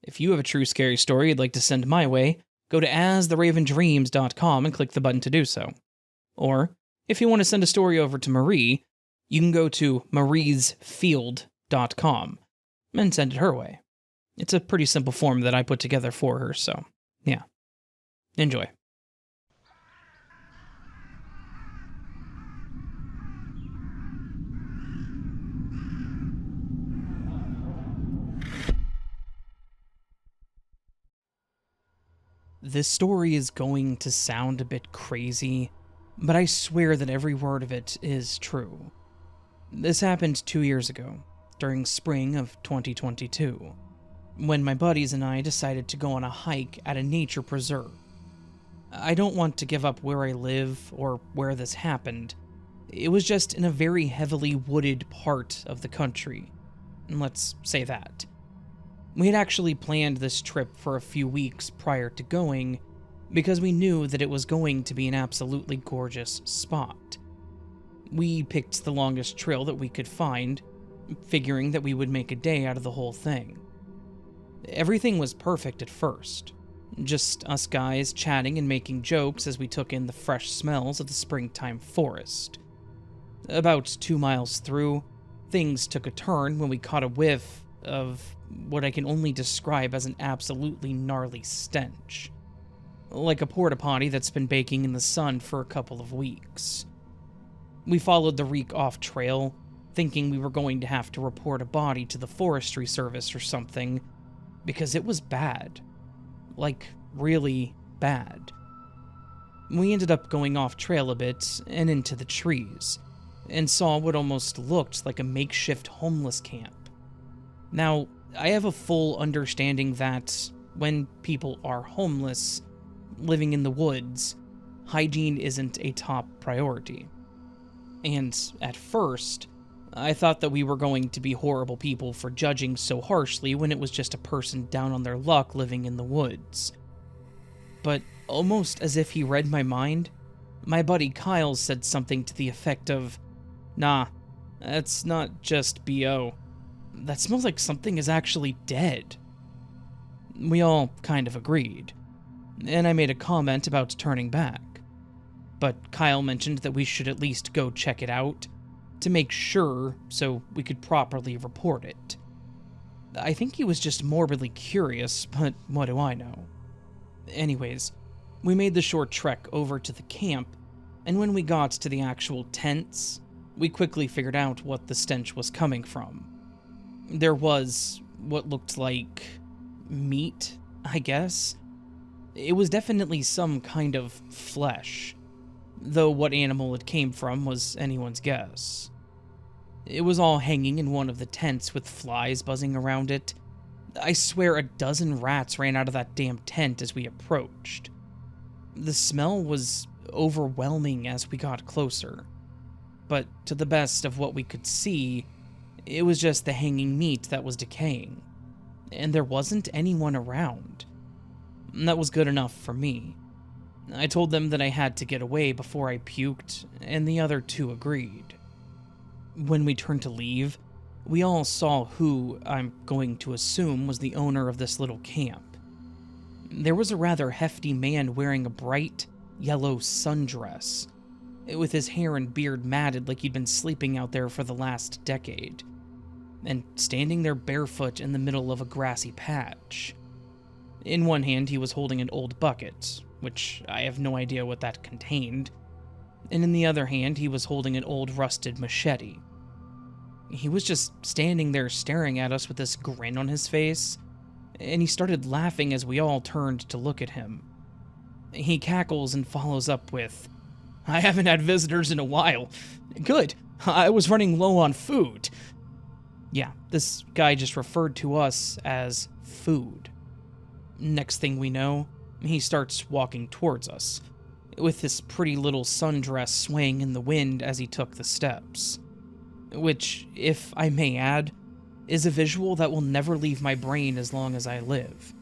If you have a true scary story you'd like to send my way, go to astheravendreams.com and click the button to do so. Or, if you want to send a story over to Marie, you can go to mariesfield.com and send it her way. It's a pretty simple form that I put together for her, so yeah. Enjoy. This story is going to sound a bit crazy, but I swear that every word of it is true. This happened 2 years ago, during spring of 2022, when my buddies and I decided to go on a hike at a nature preserve. I don't want to give up where I live or where this happened. It was just in a very heavily wooded part of the country. Let's say that. We had actually planned this trip for a few weeks prior to going, because we knew that it was going to be an absolutely gorgeous spot. We picked the longest trail that we could find, figuring that we would make a day out of the whole thing. Everything was perfect at first. Just us guys chatting and making jokes as we took in the fresh smells of the springtime forest. About 2 miles through, things took a turn when we caught a whiff of what I can only describe as an absolutely gnarly stench. Like a porta potty that's been baking in the sun for a couple of weeks. We followed the reek off trail, thinking we were going to have to report a body to the forestry service or something, because it was bad. Like, really bad. We ended up going off trail a bit and into the trees, and saw what almost looked like a makeshift homeless camp. Now, I have a full understanding that when people are homeless, living in the woods, hygiene isn't a top priority. And at first, I thought that we were going to be horrible people for judging so harshly when it was just a person down on their luck living in the woods. But almost as if he read my mind, my buddy Kyle said something to the effect of, "Nah, that's not just BO. That smells like something is actually dead." We all kind of agreed, and I made a comment about turning back. But Kyle mentioned that we should at least go check it out, to make sure so we could properly report it. I think he was just morbidly curious, but what do I know? Anyways, we made the short trek over to the camp, and when we got to the actual tents, we quickly figured out what the stench was coming from. There was what looked like meat, I guess. It was definitely some kind of flesh, though what animal it came from was anyone's guess. It was all hanging in one of the tents with flies buzzing around it. I swear a dozen rats ran out of that damn tent as we approached. The smell was overwhelming as we got closer, but to the best of what we could see, it was just the hanging meat that was decaying, and there wasn't anyone around. That was good enough for me. I told them that I had to get away before I puked, and the other two agreed. When we turned to leave, we all saw who I'm going to assume was the owner of this little camp. There was a rather hefty man wearing a bright yellow sundress, with his hair and beard matted like he'd been sleeping out there for the last decade, and standing there barefoot in the middle of a grassy patch. In one hand, he was holding an old bucket, which I have no idea what that contained, and in the other hand, he was holding an old rusted machete. He was just standing there staring at us with this grin on his face, and he started laughing as we all turned to look at him. He cackles and follows up with, "I haven't had visitors in a while. Good, I was running low on food." Yeah, this guy just referred to us as food. Next thing we know, he starts walking towards us, with this pretty little sundress swaying in the wind as he took the steps. Which, if I may add, is a visual that will never leave my brain as long as I live.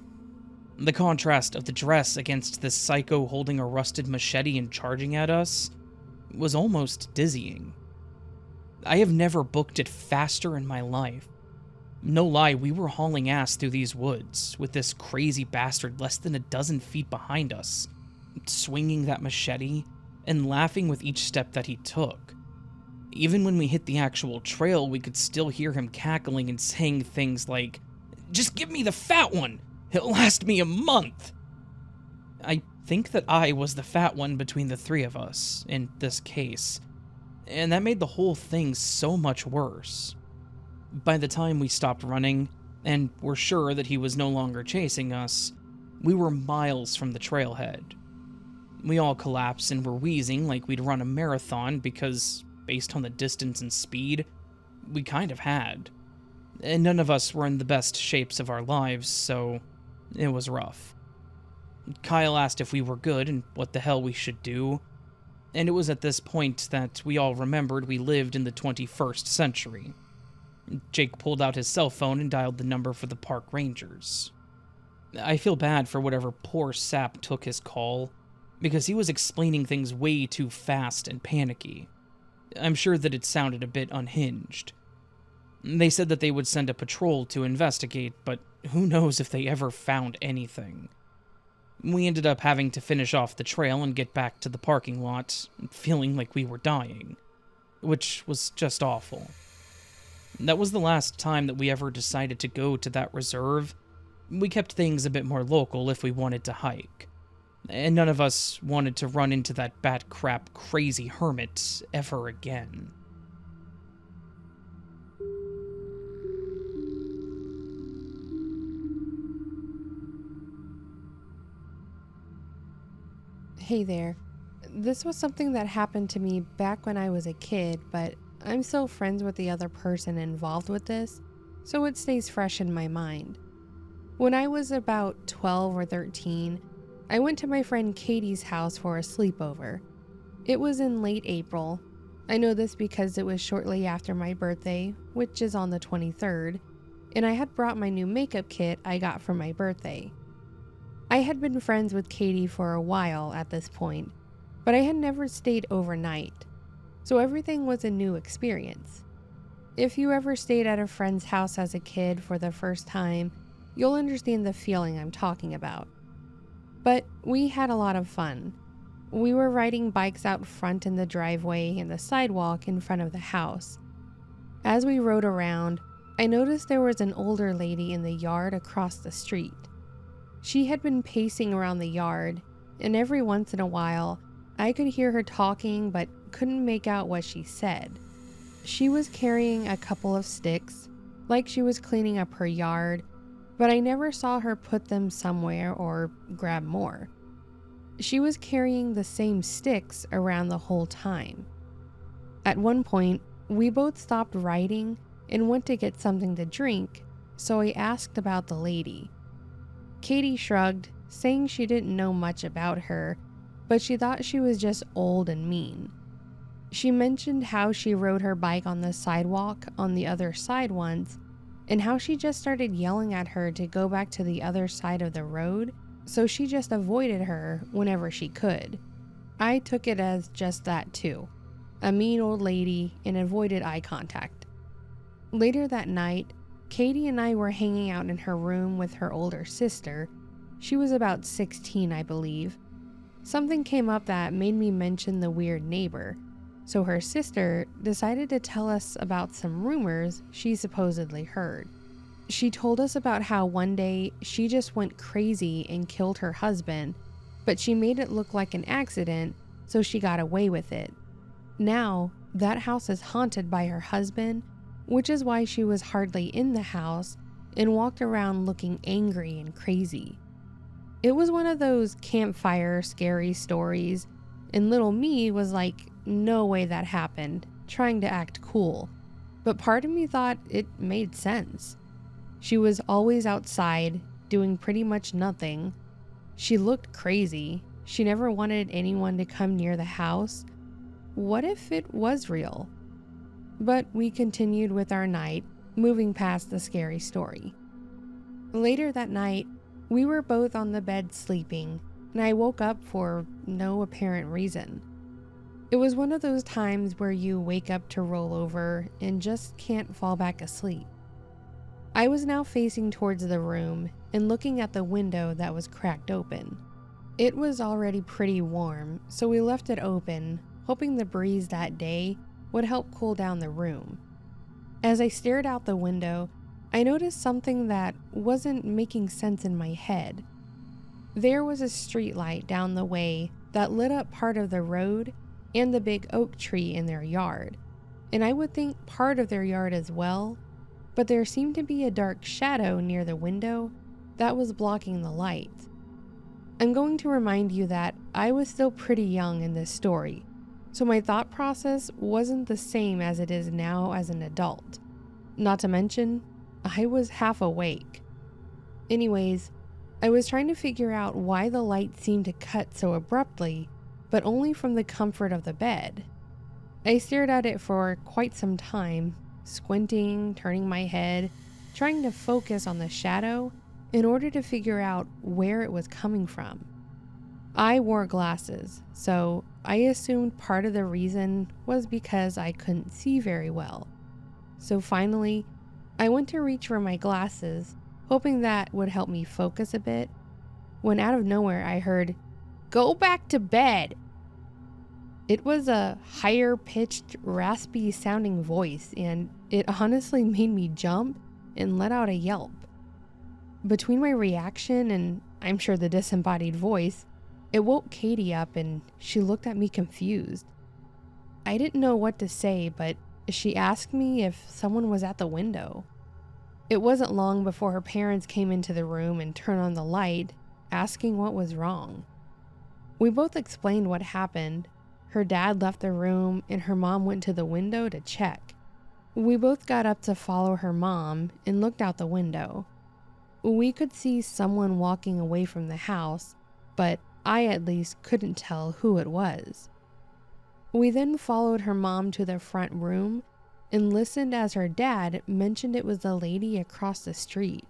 The contrast of the dress against this psycho holding a rusted machete and charging at us was almost dizzying. I have never booked it faster in my life. No lie, we were hauling ass through these woods, with this crazy bastard less than a dozen feet behind us, swinging that machete and laughing with each step that he took. Even when we hit the actual trail, we could still hear him cackling and saying things like, "Just give me the fat one! It'll last me a month!" I think that I was the fat one between the three of us, in this case, and that made the whole thing so much worse. By the time we stopped running, and were sure that he was no longer chasing us, we were miles from the trailhead. We all collapsed and were wheezing like we'd run a marathon because, based on the distance and speed, we kind of had. And none of us were in the best shapes of our lives, so it was rough. Kyle asked if we were good and what the hell we should do, and it was at this point that we all remembered we lived in the 21st century. Jake pulled out his cell phone and dialed the number for the park rangers. I feel bad for whatever poor sap took his call, because he was explaining things way too fast and panicky. I'm sure that it sounded a bit unhinged. They said that they would send a patrol to investigate, but who knows if they ever found anything. We ended up having to finish off the trail and get back to the parking lot, feeling like we were dying, which was just awful. That was the last time that we ever decided to go to that reserve. We kept things a bit more local if we wanted to hike, and none of us wanted to run into that bat crap crazy hermit ever again. Hey there. This was something that happened to me back when I was a kid, but I'm still friends with the other person involved with this, so it stays fresh in my mind. When I was about 12 or 13, I went to my friend Katie's house for a sleepover. It was in late April. I know this because it was shortly after my birthday, which is on the 23rd, and I had brought my new makeup kit I got for my birthday. I had been friends with Katie for a while at this point, but I had never stayed overnight, so everything was a new experience. If you ever stayed at a friend's house as a kid for the first time, you'll understand the feeling I'm talking about. But we had a lot of fun. We were riding bikes out front in the driveway and the sidewalk in front of the house. As we rode around, I noticed there was an older lady in the yard across the street. She had been pacing around the yard, and every once in a while, I could hear her talking but couldn't make out what she said. She was carrying a couple of sticks, like she was cleaning up her yard, but I never saw her put them somewhere or grab more. She was carrying the same sticks around the whole time. At one point, we both stopped riding and went to get something to drink, so I asked about the lady. Katie shrugged, saying she didn't know much about her, but she thought she was just old and mean. She mentioned how she rode her bike on the sidewalk on the other side once, and how she just started yelling at her to go back to the other side of the road, so she just avoided her whenever she could. I took it as just that too, a mean old lady, and avoided eye contact. Later that night, Katie and I were hanging out in her room with her older sister. She was about 16, I believe. Something came up that made me mention the weird neighbor, so her sister decided to tell us about some rumors she supposedly heard. She told us about how one day she just went crazy and killed her husband, but she made it look like an accident, so she got away with it. Now, that house is haunted by her husband, which is why she was hardly in the house and walked around looking angry and crazy. It was one of those campfire scary stories, and little me was like, no way that happened, trying to act cool. But part of me thought it made sense. She was always outside, doing pretty much nothing. She looked crazy. She never wanted anyone to come near the house. What if it was real? But we continued with our night, moving past the scary story. Later that night, we were both on the bed sleeping, and I woke up for no apparent reason. It was one of those times where you wake up to roll over and just can't fall back asleep. I was now facing towards the room and looking at the window that was cracked open. It was already pretty warm, so we left it open, hoping the breeze that day would help cool down the room. As I stared out the window, I noticed something that wasn't making sense in my head. There was a streetlight down the way that lit up part of the road and the big oak tree in their yard, and I would think part of their yard as well, but there seemed to be a dark shadow near the window that was blocking the light. I'm going to remind you that I was still pretty young in this story, so my thought process wasn't the same as it is now as an adult. Not to mention, I was half awake. Anyways, I was trying to figure out why the light seemed to cut so abruptly, but only from the comfort of the bed. I stared at it for quite some time, squinting, turning my head, trying to focus on the shadow in order to figure out where it was coming from. I wore glasses, so I assumed part of the reason was because I couldn't see very well. So finally, I went to reach for my glasses, hoping that would help me focus a bit, when out of nowhere I heard, "Go back to bed!" It was a higher-pitched, raspy-sounding voice, and it honestly made me jump and let out a yelp. Between my reaction and, I'm sure, the disembodied voice, it woke Katie up and she looked at me confused. I didn't know what to say, but she asked me if someone was at the window. It wasn't long before her parents came into the room and turned on the light, asking what was wrong. We both explained what happened. Her dad left the room and her mom went to the window to check. We both got up to follow her mom and looked out the window. We could see someone walking away from the house, but I at least couldn't tell who it was. We then followed her mom to the front room and listened as her dad mentioned it was the lady across the street.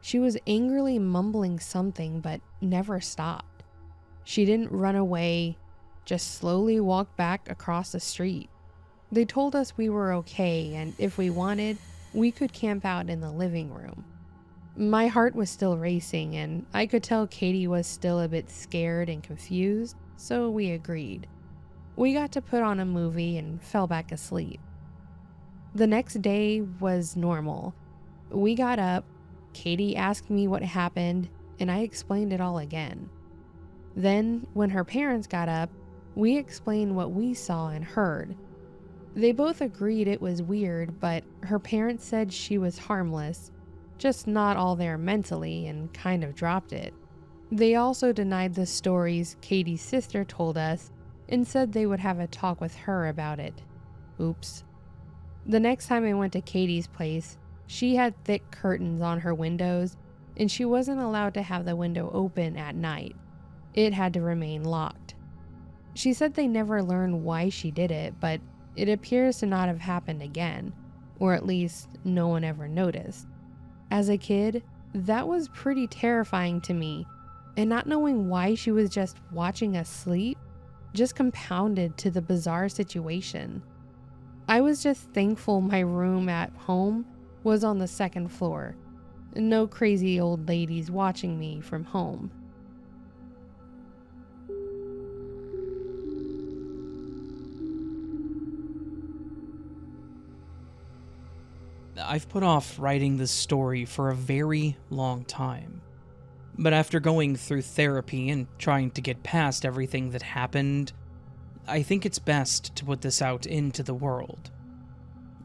She was angrily mumbling something but never stopped. She didn't run away, just slowly walked back across the street. They told us we were okay, and if we wanted, we could camp out in the living room. My heart was still racing, and I could tell Katie was still a bit scared and confused, so we agreed. We got to put on a movie and fell back asleep. The next day was normal. We got up, Katie asked me what happened, and I explained it all again. Then, when her parents got up, we explained what we saw and heard. They both agreed it was weird, but her parents said she was harmless, just not all there mentally, and kind of dropped it. They also denied the stories Katie's sister told us and said they would have a talk with her about it. Oops. The next time I went to Katie's place, she had thick curtains on her windows, and she wasn't allowed to have the window open at night. It had to remain locked. She said they never learned why she did it, but it appears to not have happened again, or at least no one ever noticed. As a kid, that was pretty terrifying to me, and not knowing why she was just watching us sleep just compounded to the bizarre situation. I was just thankful my room at home was on the second floor. No crazy old ladies watching me from home. I've put off writing this story for a very long time. But after going through therapy and trying to get past everything that happened, I think it's best to put this out into the world.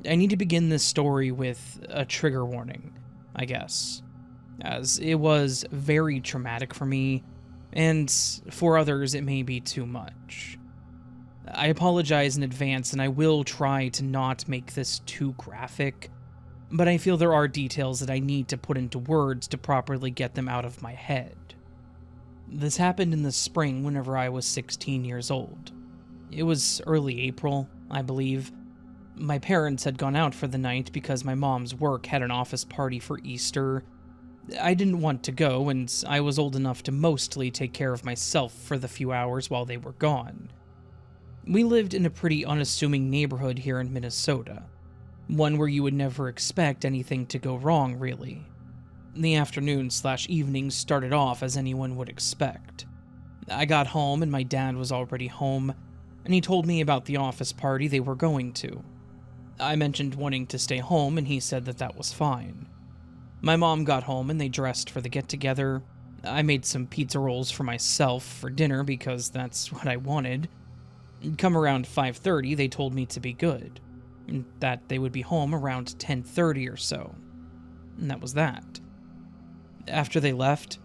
I need to begin this story with a trigger warning, I guess, as it was very traumatic for me, and for others it may be too much. I apologize in advance, and I will try to not make this too graphic, but I feel there are details that I need to put into words to properly get them out of my head. This happened in the spring whenever I was 16 years old. It was early April, I believe. My parents had gone out for the night because my mom's work had an office party for Easter. I didn't want to go, and I was old enough to mostly take care of myself for the few hours while they were gone. We lived in a pretty unassuming neighborhood here in Minnesota. One where you would never expect anything to go wrong, really. The afternoon/evenings started off as anyone would expect. I got home and my dad was already home, and he told me about the office party they were going to. I mentioned wanting to stay home, and he said that that was fine. My mom got home and they dressed for the get-together. I made some pizza rolls for myself for dinner because that's what I wanted. Come around 5:30, they told me to be good, that they would be home around 10:30 or so. And that was that. After they left,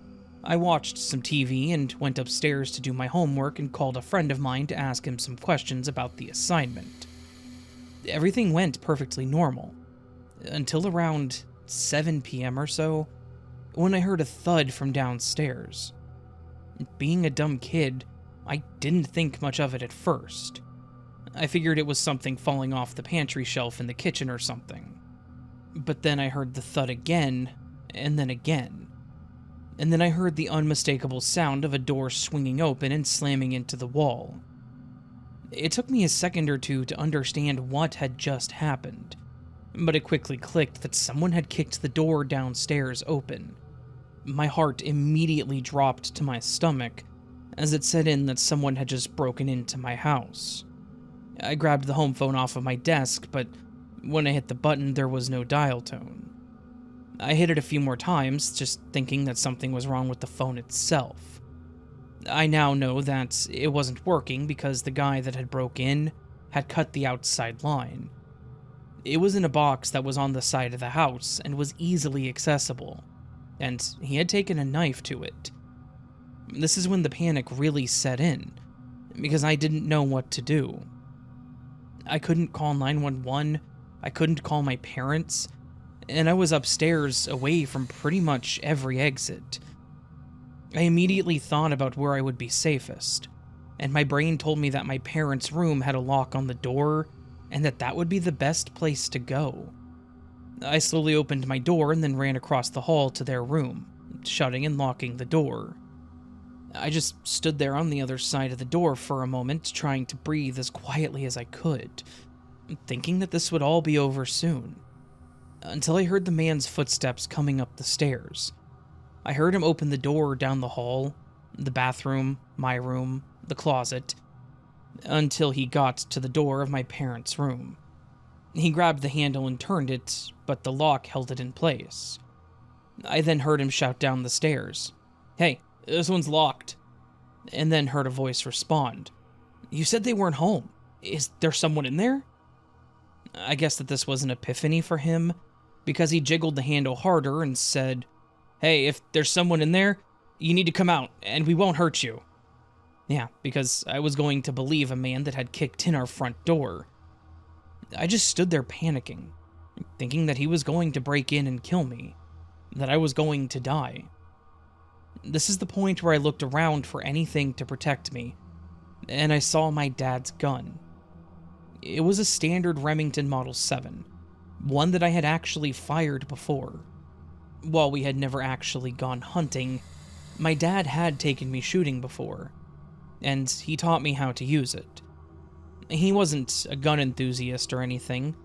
I watched some TV and went upstairs to do my homework and called a friend of mine to ask him some questions about the assignment. Everything went perfectly normal, until around 7 p.m. or so, when I heard a thud from downstairs. Being a dumb kid, I didn't think much of it at first. I figured it was something falling off the pantry shelf in the kitchen or something. But then I heard the thud again, and then again. And then I heard the unmistakable sound of a door swinging open and slamming into the wall. It took me a second or two to understand what had just happened, but it quickly clicked that someone had kicked the door downstairs open. My heart immediately dropped to my stomach as it set in that someone had just broken into my house. I grabbed the home phone off of my desk, but when I hit the button, there was no dial tone. I hit it a few more times, just thinking that something was wrong with the phone itself. I now know that it wasn't working because the guy that had broke in had cut the outside line. It was in a box that was on the side of the house and was easily accessible, and he had taken a knife to it. This is when the panic really set in, because I didn't know what to do. I couldn't call 911, I couldn't call my parents, and I was upstairs away from pretty much every exit. I immediately thought about where I would be safest, and my brain told me that my parents' room had a lock on the door, and that would be the best place to go. I slowly opened my door and then ran across the hall to their room, shutting and locking the door. I just stood there on the other side of the door for a moment, trying to breathe as quietly as I could, thinking that this would all be over soon, until I heard the man's footsteps coming up the stairs. I heard him open the door down the hall, the bathroom, my room, the closet, until he got to the door of my parents' room. He grabbed the handle and turned it, but the lock held it in place. I then heard him shout down the stairs, "Hey, this one's locked," and then heard a voice respond, "You said they weren't home. Is there someone in there?" I guess that this was an epiphany for him, because he jiggled the handle harder and said, "Hey, if there's someone in there, you need to come out, and we won't hurt you." Yeah, because I was going to believe a man that had kicked in our front door. I just stood there panicking, thinking that he was going to break in and kill me, that I was going to die. This is the point where I looked around for anything to protect me, and I saw my dad's gun. It was a standard Remington Model 7, one that I had actually fired before. While we had never actually gone hunting, my dad had taken me shooting before, and he taught me how to use it. He wasn't a gun enthusiast or anything,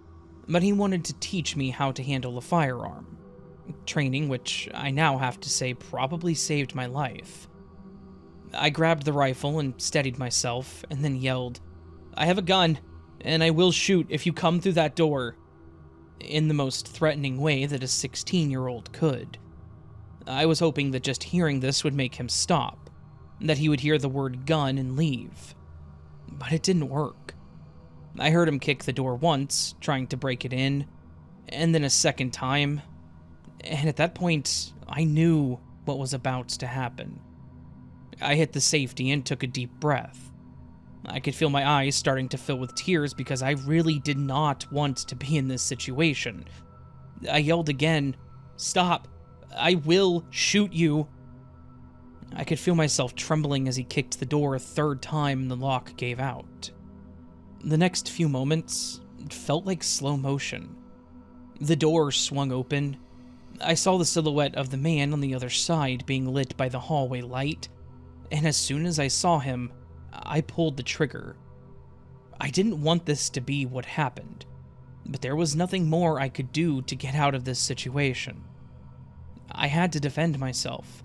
but he wanted to teach me how to handle a firearm. Training, which I now have to say probably saved my life. I grabbed the rifle and steadied myself, and then yelled, "I have a gun, and I will shoot if you come through that door," in the most threatening way that a 16-year-old could. I was hoping that just hearing this would make him stop, that he would hear the word gun and leave. But it didn't work. I heard him kick the door once, trying to break it in, and then a second time, and at that point, I knew what was about to happen. I hit the safety and took a deep breath. I could feel my eyes starting to fill with tears because I really did not want to be in this situation. I yelled again, "Stop! I will shoot you!" I could feel myself trembling as he kicked the door a third time and the lock gave out. The next few moments felt like slow motion. The door swung open. I saw the silhouette of the man on the other side being lit by the hallway light, and as soon as I saw him, I pulled the trigger. I didn't want this to be what happened. but there was nothing more I could do to get out of this situation. I had to defend myself.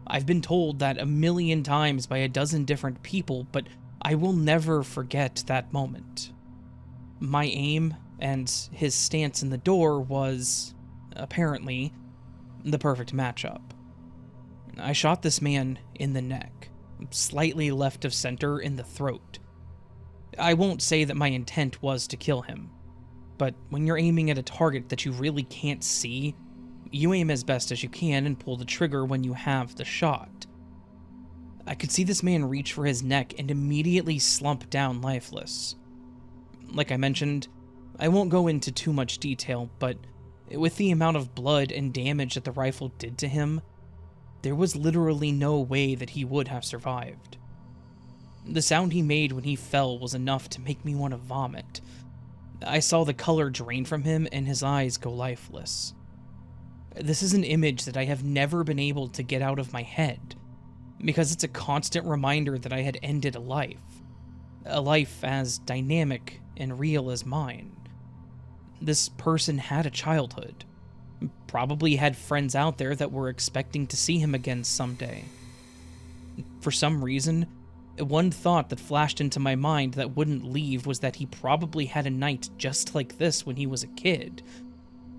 I've been told that a million times by a dozen different people, but I will never forget that moment. My aim and his stance in the door was, apparently, the perfect matchup. I shot this man in the neck, slightly left of center in the throat. I won't say that my intent was to kill him, but when you're aiming at a target that you really can't see, you aim as best as you can and pull the trigger when you have the shot. I could see this man reach for his neck and immediately slump down lifeless. Like I mentioned, I won't go into too much detail, but with the amount of blood and damage that the rifle did to him, there was literally no way that he would have survived. The sound he made when he fell was enough to make me want to vomit. I saw the color drain from him and his eyes go lifeless. This is an image that I have never been able to get out of my head, because it's a constant reminder that I had ended a life as dynamic and real as mine. This person had a childhood, probably had friends out there that were expecting to see him again someday. For some reason, one thought that flashed into my mind that wouldn't leave was that he probably had a night just like this when he was a kid.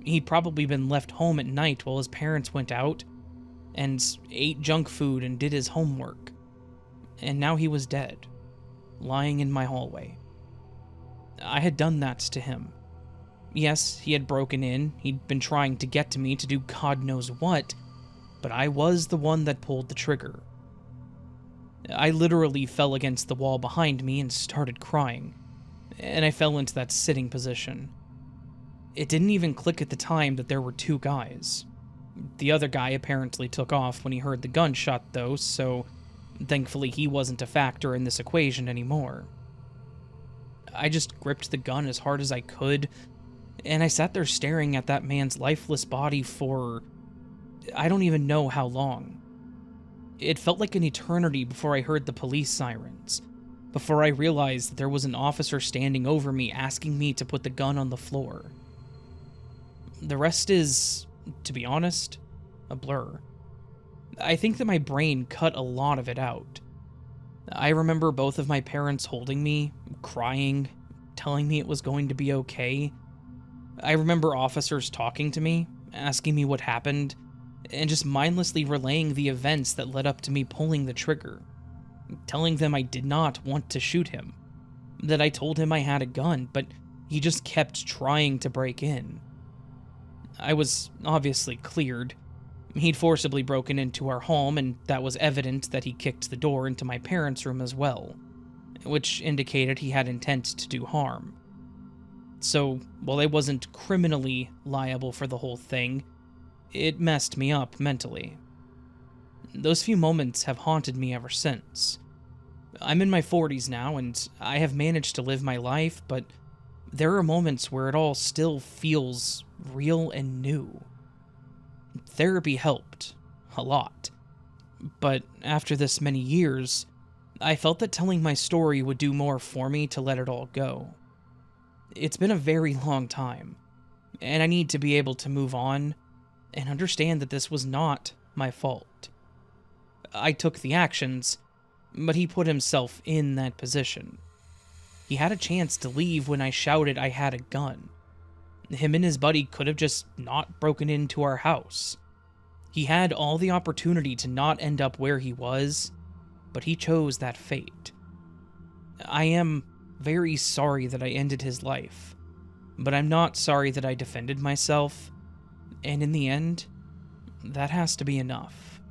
He'd probably been left home at night while his parents went out and ate junk food and did his homework. And now he was dead, lying in my hallway. I had done that to him. Yes, he had broken in, he'd been trying to get to me to do God knows what, but I was the one that pulled the trigger. I literally fell against the wall behind me and started crying, and I fell into that sitting position. It didn't even click at the time that there were two guys. The other guy apparently took off when he heard the gunshot though, so thankfully he wasn't a factor in this equation anymore. I just gripped the gun as hard as I could, and I sat there staring at that man's lifeless body for I don't even know how long. It felt like an eternity before I heard the police sirens, before I realized that there was an officer standing over me asking me to put the gun on the floor. The rest is, to be honest, a blur. I think that my brain cut a lot of it out. I remember both of my parents holding me, crying, telling me it was going to be okay. I remember officers talking to me, asking me what happened, and just mindlessly relaying the events that led up to me pulling the trigger, telling them I did not want to shoot him, that I told him I had a gun, but he just kept trying to break in. I was obviously cleared. He'd forcibly broken into our home, and that was evident that he kicked the door into my parents' room as well, which indicated he had intent to do harm. So, while I wasn't criminally liable for the whole thing, it messed me up mentally. Those few moments have haunted me ever since. I'm in my 40s now, and I have managed to live my life, but there are moments where it all still feels real and new. Therapy helped, a lot. But after this many years, I felt that telling my story would do more for me to let it all go. It's been a very long time, and I need to be able to move on and understand that this was not my fault. I took the actions, but he put himself in that position. He had a chance to leave when I shouted I had a gun. Him and his buddy could have just not broken into our house. He had all the opportunity to not end up where he was, but he chose that fate. I am very sorry that I ended his life, but I'm not sorry that I defended myself, and in the end, that has to be enough.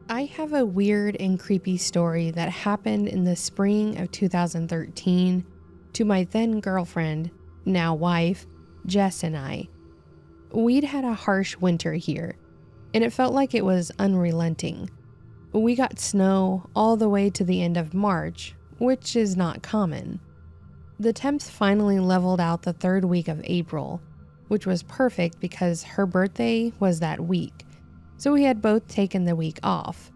I have a weird and creepy story that happened in the spring of 2013 to my then girlfriend, now wife, Jess and I. We'd had a harsh winter here, and it felt like it was unrelenting. We got snow all the way to the end of March, which is not common. The temps finally leveled out the third week of April, which was perfect because her birthday was that week, so we had both taken the week off.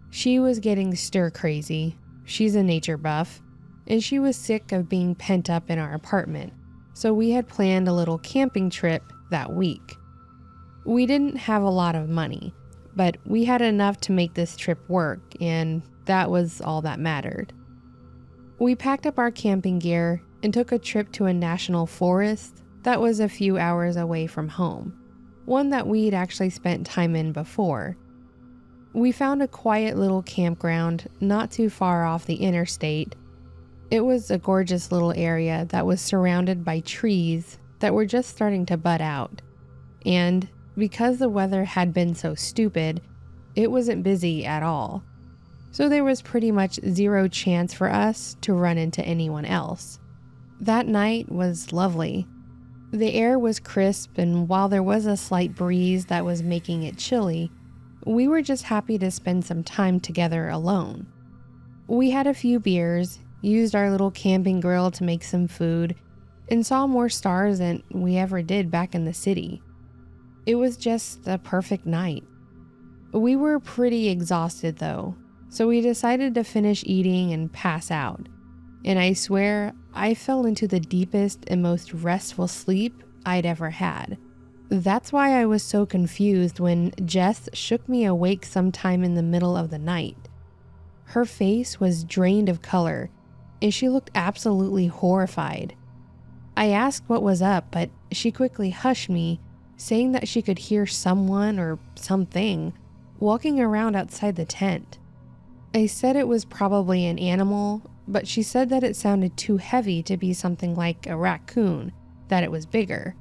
She was getting stir crazy. She's a nature buff, and she was sick of being pent up in our apartment, so we had planned a little camping trip that week. We didn't have a lot of money, but we had enough to make this trip work, and that was all that mattered. We packed up our camping gear and took a trip to a national forest that was a few hours away from home, one that we'd actually spent time in before. We found a quiet little campground not too far off the interstate. It was a gorgeous little area that was surrounded by trees that were just starting to bud out. And because the weather had been so stupid, it wasn't busy at all. So there was pretty much zero chance for us to run into anyone else. That night was lovely. The air was crisp, and while there was a slight breeze that was making it chilly, we were just happy to spend some time together alone. We had a few beers, used our little camping grill to make some food, and saw more stars than we ever did back in the city. It was just a perfect night. We were pretty exhausted though, so we decided to finish eating and pass out. And I swear, I fell into the deepest and most restful sleep I'd ever had. That's why I was so confused when Jess shook me awake sometime in the middle of the night. Her face was drained of color, and she looked absolutely horrified. I asked what was up, but she quickly hushed me, saying that she could hear someone or something walking around outside the tent. I said it was probably an animal, but she said that it sounded too heavy to be something like a raccoon, that it was bigger.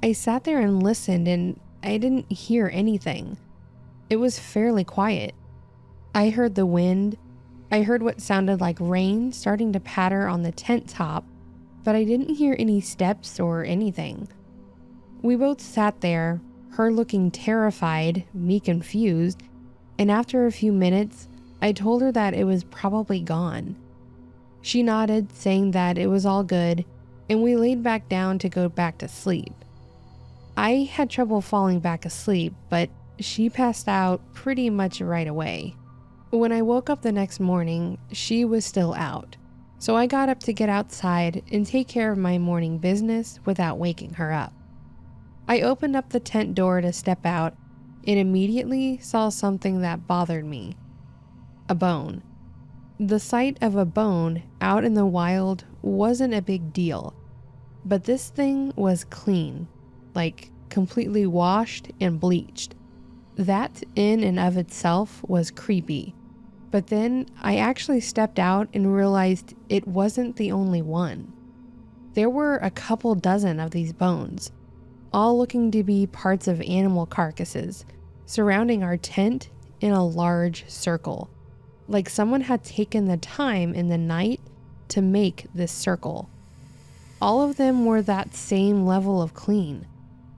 I sat there and listened, and I didn't hear anything. It was fairly quiet. I heard the wind. I heard what sounded like rain starting to patter on the tent top, but I didn't hear any steps or anything. We both sat there, her looking terrified, me confused, and after a few minutes, I told her that it was probably gone. She nodded, saying that it was all good, and we laid back down to go back to sleep. I had trouble falling back asleep, but she passed out pretty much right away. When I woke up the next morning, she was still out, so I got up to get outside and take care of my morning business without waking her up. I opened up the tent door to step out and immediately saw something that bothered me. A bone. The sight of a bone out in the wild wasn't a big deal, but this thing was clean, like completely washed and bleached. That in and of itself was creepy, but then I actually stepped out and realized it wasn't the only one. There were a couple dozen of these bones, all looking to be parts of animal carcasses, surrounding our tent in a large circle, like someone had taken the time in the night to make this circle. All of them were that same level of clean,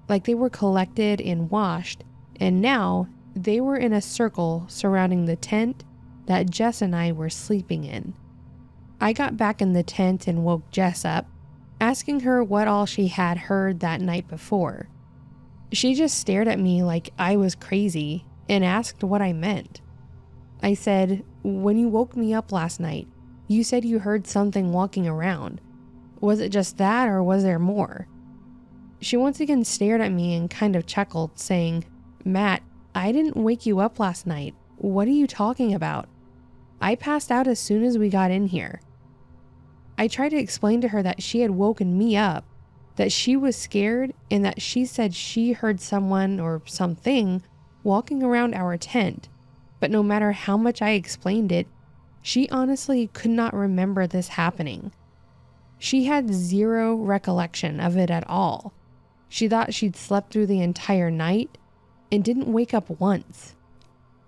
like they were collected and washed, and now they were in a circle surrounding the tent that Jess and I were sleeping in. I got back in the tent and woke Jess up, asking her what all she had heard that night before. She just stared at me like I was crazy and asked what I meant. I said, "When you woke me up last night, you said you heard something walking around. Was it just that, or was there more?" She once again stared at me and kind of chuckled, saying, "Matt, I didn't wake you up last night. What are you talking about? I passed out as soon as we got in here." I tried to explain to her that she had woken me up, that she was scared, and that she said she heard someone or something walking around our tent, but no matter how much I explained it, she honestly could not remember this happening. She had zero recollection of it at all. She thought she'd slept through the entire night and didn't wake up once.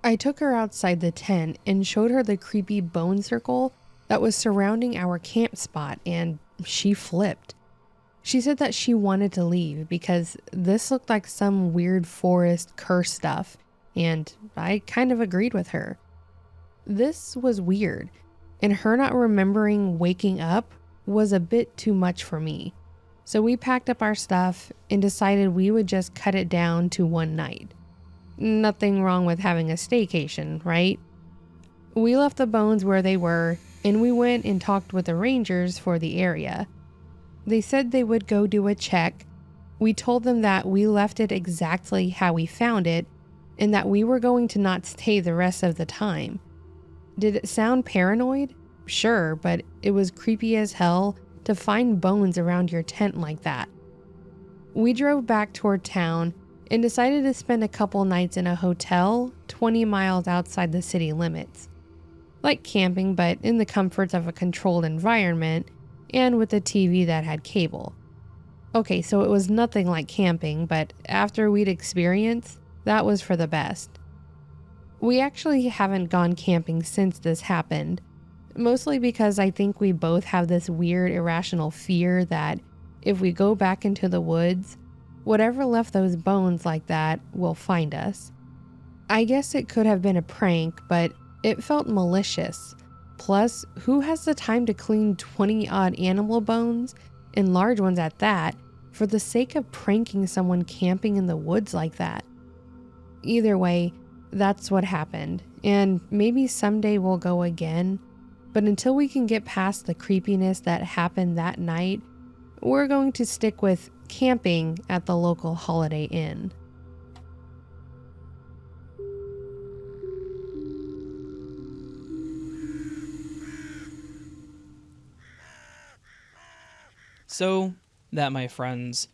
I took her outside the tent and showed her the creepy bone circle that was surrounding our camp spot, and she flipped. She said that she wanted to leave because this looked like some weird forest curse stuff, and I kind of agreed with her. This was weird, and her not remembering waking up was a bit too much for me. So we packed up our stuff and decided we would just cut it down to one night. Nothing wrong with having a staycation, right? We left the bones where they were, and we went and talked with the rangers for the area. They said they would go do a check. We told them that we left it exactly how we found it, and that we were going to not stay the rest of the time. Did it sound paranoid? Sure, but it was creepy as hell to find bones around your tent like that. We drove back toward town and decided to spend a couple nights in a hotel 20 miles outside the city limits. Like camping, but in the comforts of a controlled environment and with a TV that had cable. Okay, so it was nothing like camping, but after we'd experienced, that was for the best. We actually haven't gone camping since this happened, mostly because I think we both have this weird irrational fear that if we go back into the woods, whatever left those bones like that will find us. I guess it could have been a prank, but it felt malicious. Plus, who has the time to clean 20-odd animal bones, and large ones at that, for the sake of pranking someone camping in the woods like that? Either way, that's what happened, and maybe someday we'll go again, but until we can get past the creepiness that happened that night, we're going to stick with camping at the local Holiday Inn. So, that, my friends,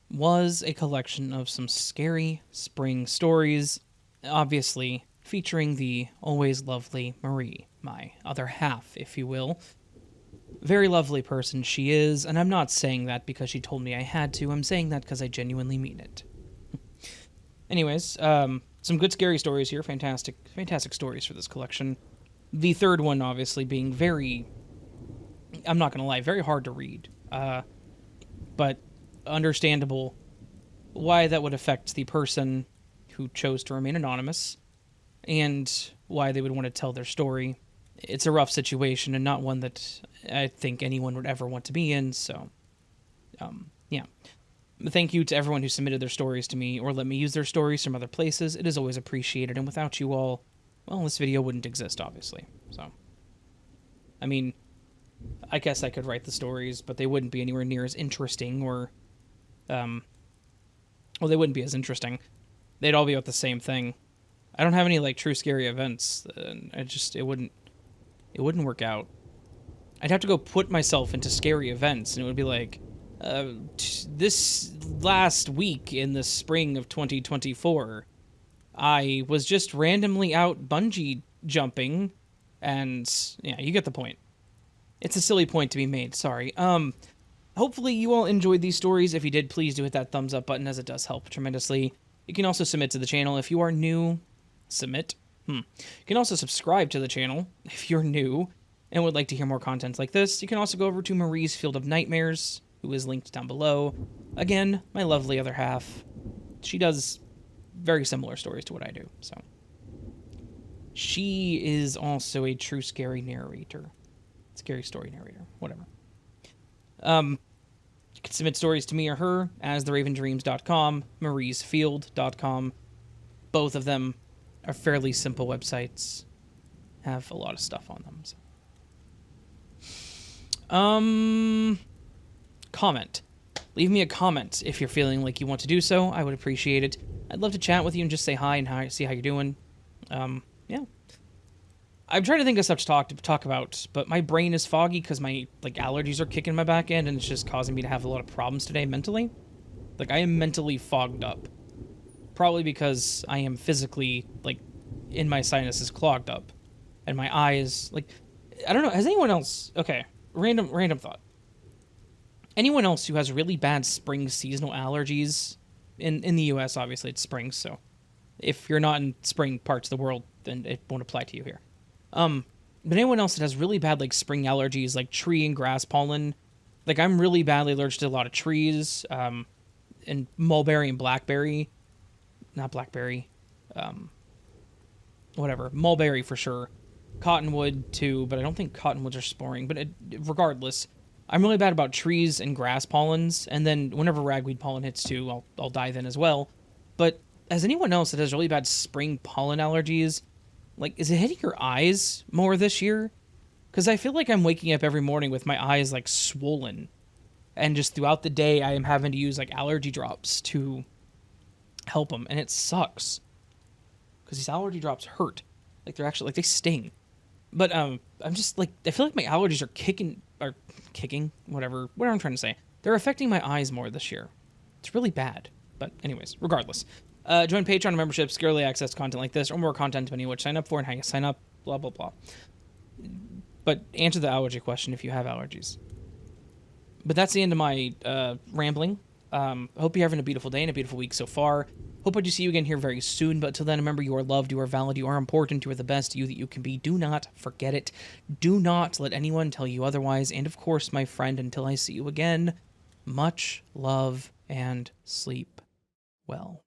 was a collection of some scary spring stories, obviously featuring the always lovely Marie, my other half, if you will. Very lovely person she is, and I'm not saying that because she told me I had to, I'm saying that because I genuinely mean it. Anyways, some good scary stories here, fantastic stories for this collection. The third one, obviously, being very, I'm not gonna lie, very hard to read. But understandable why that would affect the person who chose to remain anonymous and why they would want to tell their story. It's a rough situation and not one that I think anyone would ever want to be in, so yeah. Thank you to everyone who submitted their stories to me or let me use their stories from other places. It is always appreciated, and without you all, well, this video wouldn't exist, obviously. So, I mean, I guess I could write the stories, but they wouldn't be anywhere near as interesting or, well, they wouldn't be as interesting. They'd all be about the same thing. I don't have any, like, true scary events. It wouldn't work out. I'd have to go put myself into scary events, and it would be like, this last week in the spring of 2024, I was just randomly out bungee jumping, and, yeah, you get the point. It's a silly point to be made, sorry. Hopefully you all enjoyed these stories. If you did, please do hit that thumbs up button, as it does help tremendously. You can also submit to the channel if you are new. Submit? You can also subscribe to the channel if you're new and would like to hear more content like this. You can also go over to Marie's Field of Nightmares, who is linked down below. Again, my lovely other half. She does very similar stories to what I do, so. She is also a true scary narrator. Scary story narrator, whatever. You can submit stories to me or her as theravendreams.com, mariesfield.com. Both of them are fairly simple websites. Have a lot of stuff on them. So. Comment. Leave me a comment if you're feeling like you want to do so. I would appreciate it. I'd love to chat with you and just say hi and see how you're doing. Yeah. I'm trying to think of stuff to talk about, but my brain is foggy because my allergies are kicking my back end, and it's just causing me to have a lot of problems today mentally. I am mentally fogged up. Probably because I am physically, in my sinuses clogged up. And my eyes, I don't know, has anyone else... Okay, random thought. Anyone else who has really bad spring seasonal allergies... In the US, obviously, it's spring, so... If you're not in spring parts of the world, then it won't apply to you here. But anyone else that has really bad, spring allergies, like tree and grass pollen... I'm really badly allergic to a lot of trees, and mulberry and blackberry... Not blackberry. Whatever. Mulberry for sure. Cottonwood too, but I don't think cottonwoods are sporing. But regardless, I'm really bad about trees and grass pollens. And then whenever ragweed pollen hits too, I'll die then as well. But as anyone else that has really bad spring pollen allergies, like, is it hitting your eyes more this year? Because I feel like I'm waking up every morning with my eyes, like, swollen. And just throughout the day, I am having to use, like, allergy drops to help them. And it sucks. Because these allergy drops hurt. Like, they're actually, like, they sting. But, I'm just, like, I feel like my allergies are kicking, whatever I'm trying to say. They're affecting my eyes more this year. It's really bad. But anyways, regardless. Join Patreon memberships, get early access to content like this, or more content depending on what you sign up for and how you sign up, blah, blah, blah. But answer the allergy question if you have allergies. But that's the end of my rambling. Hope you're having a beautiful day and a beautiful week so far. Hope I do see you again here very soon. But till then, remember, you are loved, you are valid, you are important, you are the best you that you can be. Do not forget it. Do not let anyone tell you otherwise. And of course, my friend, until I see you again, much love and sleep well.